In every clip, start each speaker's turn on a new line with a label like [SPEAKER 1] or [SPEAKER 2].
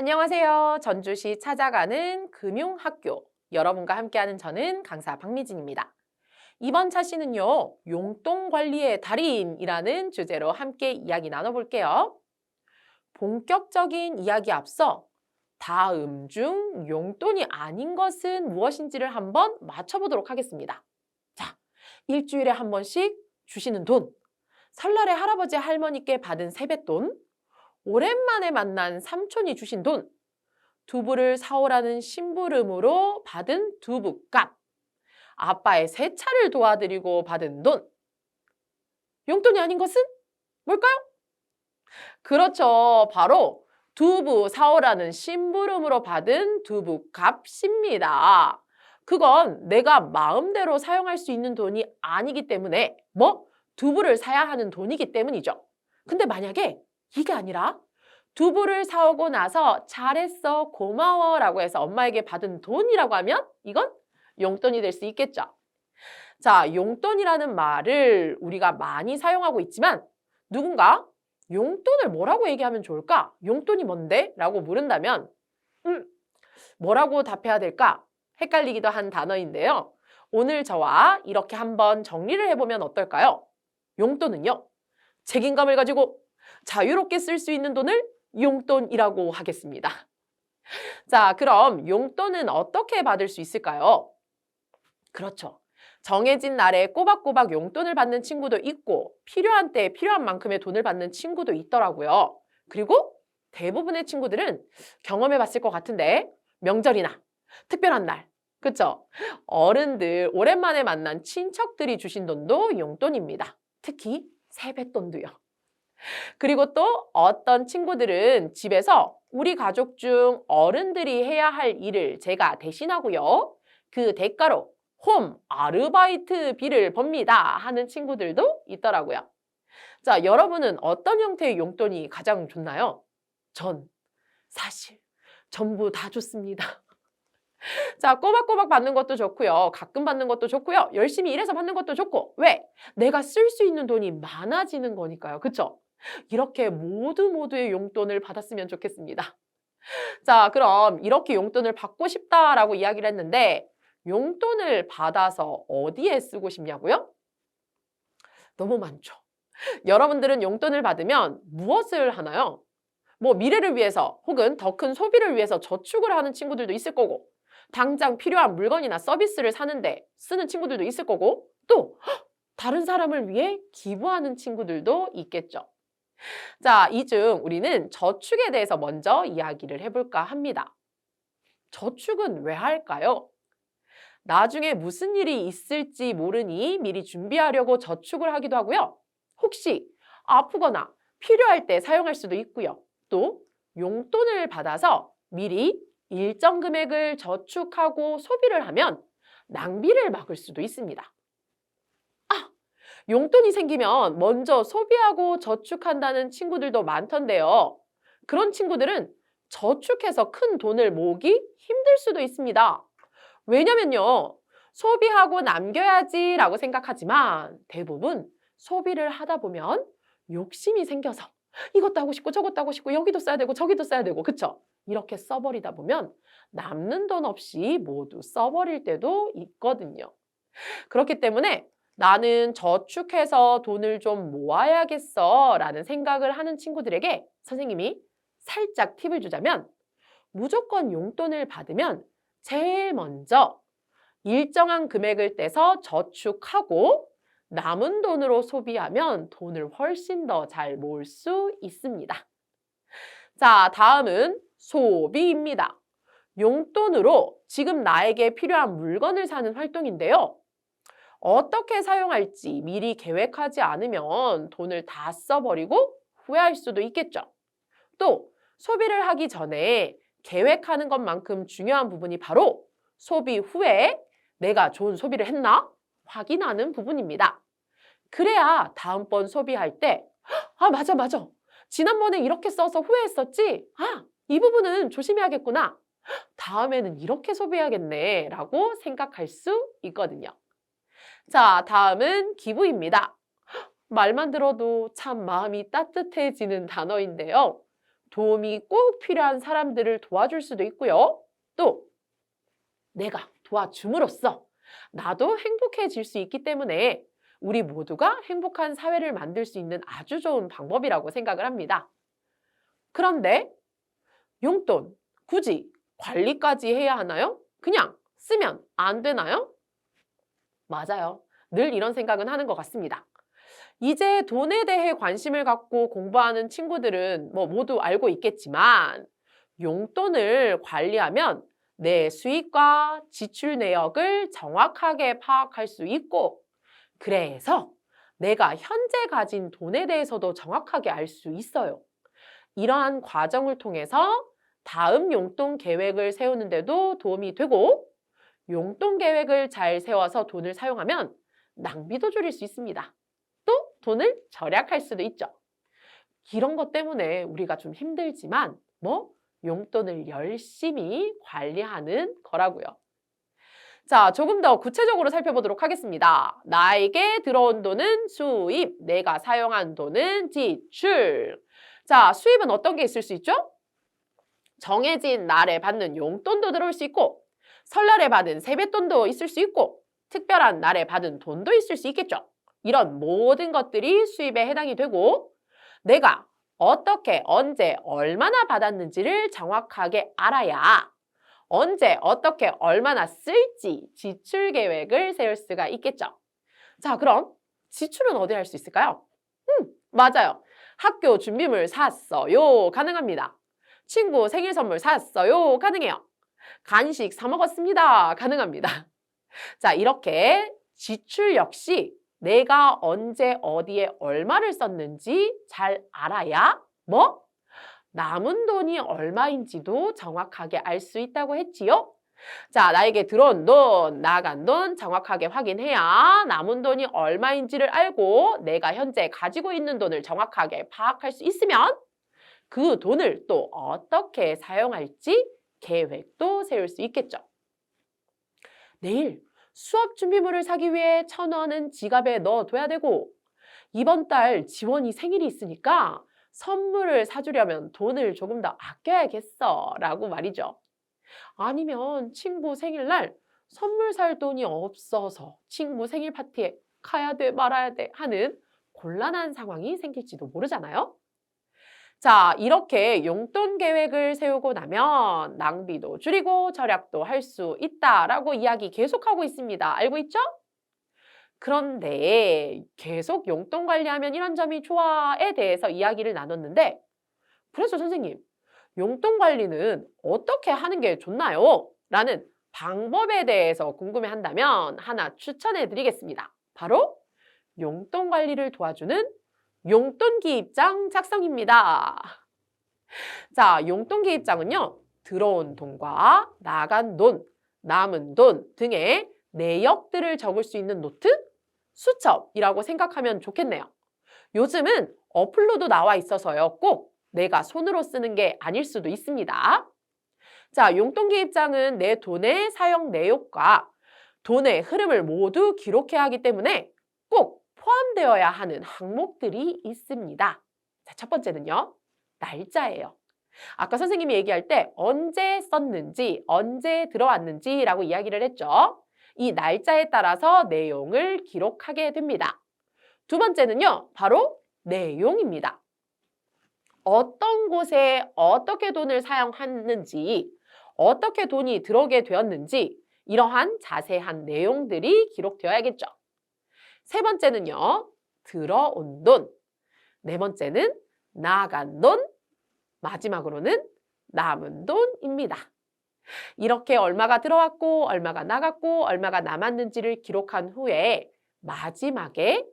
[SPEAKER 1] 안녕하세요. 전주시 찾아가는 금융학교. 여러분과 함께하는 저는 강사 박미진입니다. 이번 차시는요, 용돈 관리의 달인이라는 주제로 함께 이야기 나눠볼게요. 본격적인 이야기 앞서 다음 중 용돈이 아닌 것은 무엇인지를 한번 맞춰보도록 하겠습니다. 자, 일주일에 한 번씩 주시는 돈, 설날에 할아버지 할머니께 받은 세뱃돈, 오랜만에 만난 삼촌이 주신 돈, 두부를 사오라는 심부름으로 받은 두부값, 아빠의 세차를 도와드리고 받은 돈. 용돈이 아닌 것은 뭘까요? 그렇죠. 바로 두부 사오라는 심부름으로 받은 두부값입니다. 그건 내가 마음대로 사용할 수 있는 돈이 아니기 때문에 두부를 사야 하는 돈이기 때문이죠. 근데 만약에 이게 아니라 두부를 사오고 나서 잘했어, 고마워 라고 해서 엄마에게 받은 돈이라고 하면 이건 용돈이 될 수 있겠죠. 자, 용돈이라는 말을 우리가 많이 사용하고 있지만 누군가 용돈을 뭐라고 얘기하면 좋을까? 용돈이 뭔데? 라고 물은다면 뭐라고 답해야 될까? 헷갈리기도 한 단어인데요. 오늘 저와 이렇게 한번 정리를 해보면 어떨까요? 용돈은요, 책임감을 가지고 자유롭게 쓸 수 있는 돈을 용돈이라고 하겠습니다. 자, 그럼 용돈은 어떻게 받을 수 있을까요? 그렇죠. 정해진 날에 꼬박꼬박 용돈을 받는 친구도 있고 필요한 때에 필요한 만큼의 돈을 받는 친구도 있더라고요. 그리고 대부분의 친구들은 경험해 봤을 것 같은데 명절이나 특별한 날, 그쵸? 어른들, 오랜만에 만난 친척들이 주신 돈도 용돈입니다. 특히 세뱃돈도요. 그리고 또 어떤 친구들은 집에서 우리 가족 중 어른들이 해야 할 일을 제가 대신하고요. 그 대가로 홈 아르바이트비를 법니다 하는 친구들도 있더라고요. 자, 여러분은 어떤 형태의 용돈이 가장 좋나요? 전 사실 전부 다 좋습니다. 자, 꼬박꼬박 받는 것도 좋고요. 가끔 받는 것도 좋고요. 열심히 일해서 받는 것도 좋고. 왜? 내가 쓸 수 있는 돈이 많아지는 거니까요. 그쵸? 이렇게 모두의 용돈을 받았으면 좋겠습니다. 자, 그럼 이렇게 용돈을 받고 싶다라고 이야기를 했는데 용돈을 받아서 어디에 쓰고 싶냐고요? 너무 많죠. 여러분들은 용돈을 받으면 무엇을 하나요? 미래를 위해서 혹은 더 큰 소비를 위해서 저축을 하는 친구들도 있을 거고 당장 필요한 물건이나 서비스를 사는데 쓰는 친구들도 있을 거고 또 다른 사람을 위해 기부하는 친구들도 있겠죠. 자, 이 중 우리는 저축에 대해서 먼저 이야기를 해볼까 합니다. 저축은 왜 할까요? 나중에 무슨 일이 있을지 모르니 미리 준비하려고 저축을 하기도 하고요. 혹시 아프거나 필요할 때 사용할 수도 있고요. 또 용돈을 받아서 미리 일정 금액을 저축하고 소비를 하면 낭비를 막을 수도 있습니다. 용돈이 생기면 먼저 소비하고 저축한다는 친구들도 많던데요. 그런 친구들은 저축해서 큰 돈을 모으기 힘들 수도 있습니다. 왜냐면요, 소비하고 남겨야지 라고 생각하지만 대부분 소비를 하다 보면 욕심이 생겨서 이것도 하고 싶고 저것도 하고 싶고 여기도 써야 되고 저기도 써야 되고 그쵸? 이렇게 써버리다 보면 남는 돈 없이 모두 써버릴 때도 있거든요. 그렇기 때문에 나는 저축해서 돈을 좀 모아야겠어 라는 생각을 하는 친구들에게 선생님이 살짝 팁을 주자면 무조건 용돈을 받으면 제일 먼저 일정한 금액을 떼서 저축하고 남은 돈으로 소비하면 돈을 훨씬 더 잘 모을 수 있습니다. 자, 다음은 소비입니다. 용돈으로 지금 나에게 필요한 물건을 사는 활동인데요. 어떻게 사용할지 미리 계획하지 않으면 돈을 다 써버리고 후회할 수도 있겠죠. 또 소비를 하기 전에 계획하는 것만큼 중요한 부분이 바로 소비 후에 내가 좋은 소비를 했나 확인하는 부분입니다. 그래야 다음번 소비할 때 맞아. 지난번에 이렇게 써서 후회했었지? 이 부분은 조심해야겠구나. 다음에는 이렇게 소비해야겠네 라고 생각할 수 있거든요. 자, 다음은 기부입니다. 말만 들어도 참 마음이 따뜻해지는 단어인데요. 도움이 꼭 필요한 사람들을 도와줄 수도 있고요. 또 내가 도와줌으로써 나도 행복해질 수 있기 때문에 우리 모두가 행복한 사회를 만들 수 있는 아주 좋은 방법이라고 생각을 합니다. 그런데 용돈 굳이 관리까지 해야 하나요? 그냥 쓰면 안 되나요? 맞아요. 늘 이런 생각은 하는 것 같습니다. 이제 돈에 대해 관심을 갖고 공부하는 친구들은 모두 알고 있겠지만 용돈을 관리하면 내 수입과 지출 내역을 정확하게 파악할 수 있고 그래서 내가 현재 가진 돈에 대해서도 정확하게 알 수 있어요. 이러한 과정을 통해서 다음 용돈 계획을 세우는 데도 도움이 되고 용돈 계획을 잘 세워서 돈을 사용하면 낭비도 줄일 수 있습니다. 또 돈을 절약할 수도 있죠. 이런 것 때문에 우리가 좀 힘들지만 용돈을 열심히 관리하는 거라고요. 자, 조금 더 구체적으로 살펴보도록 하겠습니다. 나에게 들어온 돈은 수입, 내가 사용한 돈은 지출. 자, 수입은 어떤 게 있을 수 있죠? 정해진 날에 받는 용돈도 들어올 수 있고 설날에 받은 세뱃돈도 있을 수 있고 특별한 날에 받은 돈도 있을 수 있겠죠. 이런 모든 것들이 수입에 해당이 되고 내가 어떻게, 언제, 얼마나 받았는지를 정확하게 알아야 언제, 어떻게, 얼마나 쓸지 지출 계획을 세울 수가 있겠죠. 자, 그럼 지출은 어디 할 수 있을까요? 맞아요. 학교 준비물 샀어요. 가능합니다. 친구 생일 선물 샀어요. 가능해요. 간식 사 먹었습니다. 가능합니다. 자, 이렇게 지출 역시 내가 언제 어디에 얼마를 썼는지 잘 알아야 남은 돈이 얼마인지도 정확하게 알 수 있다고 했지요. 자, 나에게 들어온 돈, 나간 돈 정확하게 확인해야 남은 돈이 얼마인지를 알고 내가 현재 가지고 있는 돈을 정확하게 파악할 수 있으면 그 돈을 또 어떻게 사용할지 계획도 세울 수 있겠죠. 내일 수업 준비물을 사기 위해 1,000원은 지갑에 넣어둬야 되고 이번 달 지원이 생일이 있으니까 선물을 사주려면 돈을 조금 더 아껴야겠어 라고 말이죠. 아니면 친구 생일날 선물 살 돈이 없어서 친구 생일 파티에 가야 돼 말아야 돼 하는 곤란한 상황이 생길지도 모르잖아요. 자, 이렇게 용돈 계획을 세우고 나면 낭비도 줄이고 절약도 할 수 있다라고 이야기 계속하고 있습니다. 알고 있죠? 그런데 계속 용돈 관리하면 이런 점이 좋아에 대해서 이야기를 나눴는데 그래서 선생님, 용돈 관리는 어떻게 하는 게 좋나요? 라는 방법에 대해서 궁금해한다면 하나 추천해 드리겠습니다. 바로 용돈 관리를 도와주는 용돈기 입장 작성입니다. 자, 용돈기 입장은요. 들어온 돈과 나간 돈, 남은 돈 등의 내역들을 적을 수 있는 노트, 수첩이라고 생각하면 좋겠네요. 요즘은 어플로도 나와 있어서요. 꼭 내가 손으로 쓰는 게 아닐 수도 있습니다. 자, 용돈기 입장은 내 돈의 사용 내역과 돈의 흐름을 모두 기록해야 하기 때문에 꼭 포함되어야 하는 항목들이 있습니다. 자, 첫 번째는요. 날짜예요. 아까 선생님이 얘기할 때 언제 썼는지, 언제 들어왔는지라고 이야기를 했죠. 이 날짜에 따라서 내용을 기록하게 됩니다. 두 번째는요. 바로 내용입니다. 어떤 곳에 어떻게 돈을 사용했는지, 어떻게 돈이 들어오게 되었는지 이러한 자세한 내용들이 기록되어야겠죠. 세 번째는요. 들어온 돈. 네 번째는 나간 돈. 마지막으로는 남은 돈입니다. 이렇게 얼마가 들어왔고 얼마가 나갔고 얼마가 남았는지를 기록한 후에 마지막에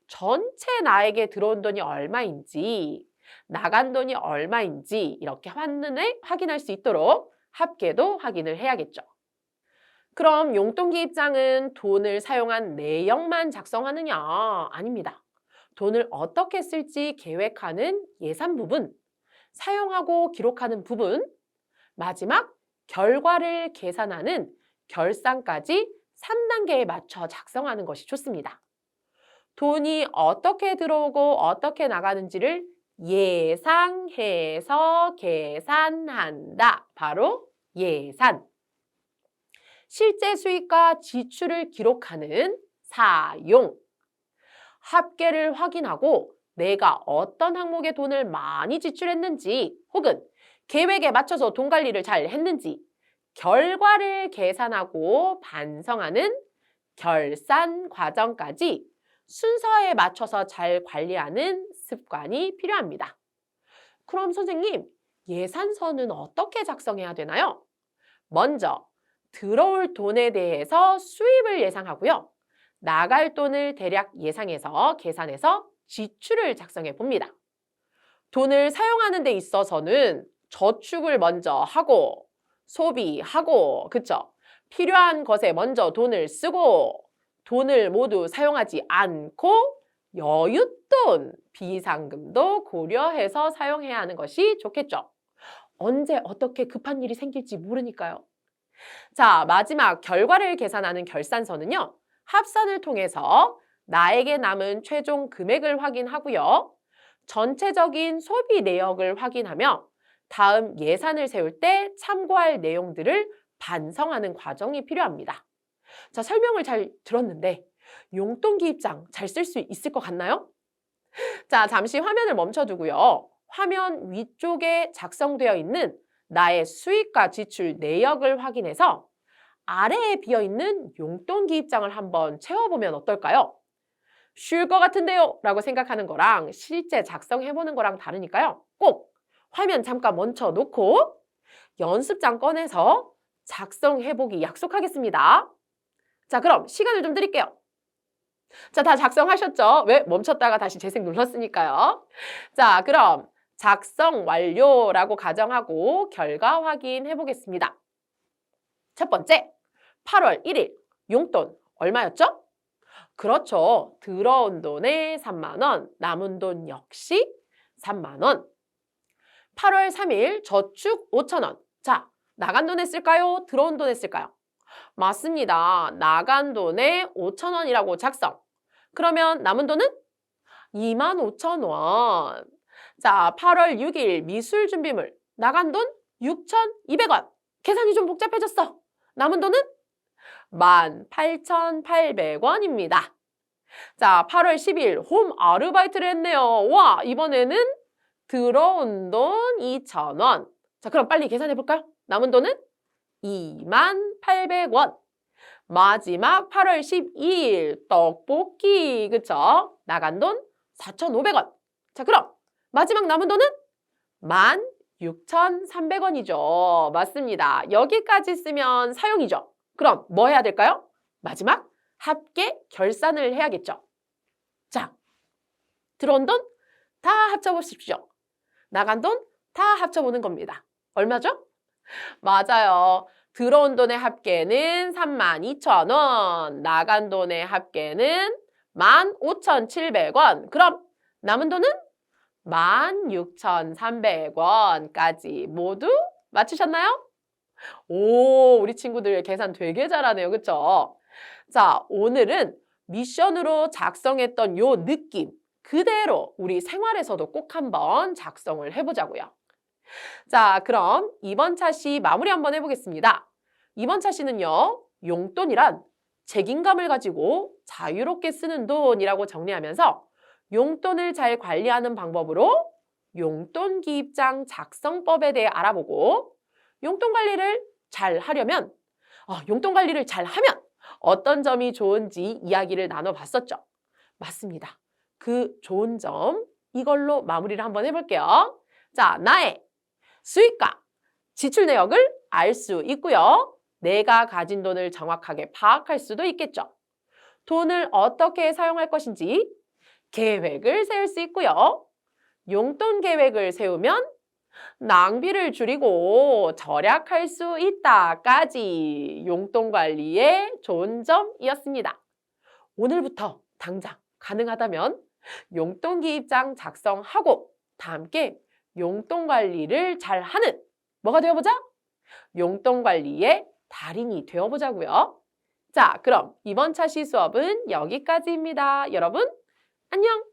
[SPEAKER 1] 전체 나에게 들어온 돈이 얼마인지 나간 돈이 얼마인지 이렇게 한눈에 확인할 수 있도록 합계도 확인을 해야겠죠. 그럼 용돈기 입장은 돈을 사용한 내역만 작성하느냐? 아닙니다. 돈을 어떻게 쓸지 계획하는 예산 부분, 사용하고 기록하는 부분, 마지막 결과를 계산하는 결산까지 3단계에 맞춰 작성하는 것이 좋습니다. 돈이 어떻게 들어오고 어떻게 나가는지를 예상해서 계산한다. 바로 예산. 실제 수익과 지출을 기록하는 사용. 합계를 확인하고 내가 어떤 항목에 돈을 많이 지출했는지 혹은 계획에 맞춰서 돈 관리를 잘 했는지 결과를 계산하고 반성하는 결산 과정까지 순서에 맞춰서 잘 관리하는 습관이 필요합니다. 그럼 선생님, 예산서는 어떻게 작성해야 되나요? 먼저 들어올 돈에 대해서 수입을 예상하고요. 나갈 돈을 대략 예상해서 계산해서 지출을 작성해 봅니다. 돈을 사용하는 데 있어서는 저축을 먼저 하고 소비하고, 그쵸? 필요한 것에 먼저 돈을 쓰고 돈을 모두 사용하지 않고 여윳돈, 비상금도 고려해서 사용해야 하는 것이 좋겠죠. 언제 어떻게 급한 일이 생길지 모르니까요. 자, 마지막 결과를 계산하는 결산서는요. 합산을 통해서 나에게 남은 최종 금액을 확인하고요. 전체적인 소비 내역을 확인하며 다음 예산을 세울 때 참고할 내용들을 반성하는 과정이 필요합니다. 자, 설명을 잘 들었는데 용돈 기입장 잘 쓸 수 있을 것 같나요? 자, 잠시 화면을 멈춰두고요. 화면 위쪽에 작성되어 있는 나의 수익과 지출 내역을 확인해서 아래에 비어있는 용돈 기입장을 한번 채워보면 어떨까요? 쉬울 것 같은데요? 라고 생각하는 거랑 실제 작성해보는 거랑 다르니까요. 꼭 화면 잠깐 멈춰놓고 연습장 꺼내서 작성해보기 약속하겠습니다. 자, 그럼 시간을 좀 드릴게요. 자, 다 작성하셨죠? 왜? 멈췄다가 다시 재생 눌렀으니까요. 자, 그럼 작성 완료라고 가정하고 결과 확인해 보겠습니다. 첫 번째, 8월 1일 용돈 얼마였죠? 그렇죠. 들어온 돈에 3만 원, 남은 돈 역시 3만 원. 8월 3일 저축 5천 원. 자, 나간 돈에 쓸까요? 들어온 돈에 쓸까요? 맞습니다. 나간 돈에 5천 원이라고 작성. 그러면 남은 돈은 2만 5천 원. 자, 8월 6일 미술 준비물. 나간 돈 6,200원. 계산이 좀 복잡해졌어. 남은 돈은 18,800원입니다. 자, 8월 10일 홈 아르바이트를 했네요. 와, 이번에는 들어온 돈 2,000원. 자, 그럼 빨리 계산해 볼까요? 남은 돈은 28,800원. 마지막 8월 12일 떡볶이, 그쵸? 나간 돈 4,500원. 자, 그럼 마지막 남은 돈은 16,300원이죠. 맞습니다. 여기까지 쓰면 사용이죠. 그럼 뭐 해야 될까요? 마지막 합계 결산을 해야겠죠. 자, 들어온 돈 다 합쳐보십시오. 나간 돈 다 합쳐보는 겁니다. 얼마죠? 맞아요. 들어온 돈의 합계는 32,000원, 나간 돈의 합계는 15,700원. 그럼 남은 돈은 16,300원까지 모두 맞추셨나요? 오, 우리 친구들 계산 되게 잘하네요. 그쵸? 자, 오늘은 미션으로 작성했던 요 느낌 그대로 우리 생활에서도 꼭 한번 작성을 해보자고요. 자, 그럼 이번 차시 마무리 한번 해보겠습니다. 이번 차시는요, 용돈이란 책임감을 가지고 자유롭게 쓰는 돈이라고 정리하면서 용돈을 잘 관리하는 방법으로 용돈 기입장 작성법에 대해 알아보고 용돈 관리를 잘 하려면, 용돈 관리를 잘 하면 어떤 점이 좋은지 이야기를 나눠봤었죠. 맞습니다. 그 좋은 점 이걸로 마무리를 한번 해볼게요. 자, 나의 수익과 지출 내역을 알 수 있고요. 내가 가진 돈을 정확하게 파악할 수도 있겠죠. 돈을 어떻게 사용할 것인지 계획을 세울 수 있고요. 용돈 계획을 세우면 낭비를 줄이고 절약할 수 있다까지 용돈 관리의 좋은 점이었습니다. 오늘부터 당장 가능하다면 용돈 기입장 작성하고 다 함께 용돈 관리를 잘하는 뭐가 되어보자? 용돈 관리의 달인이 되어보자고요. 자, 그럼 이번 차시 수업은 여기까지입니다. 여러분, 안녕!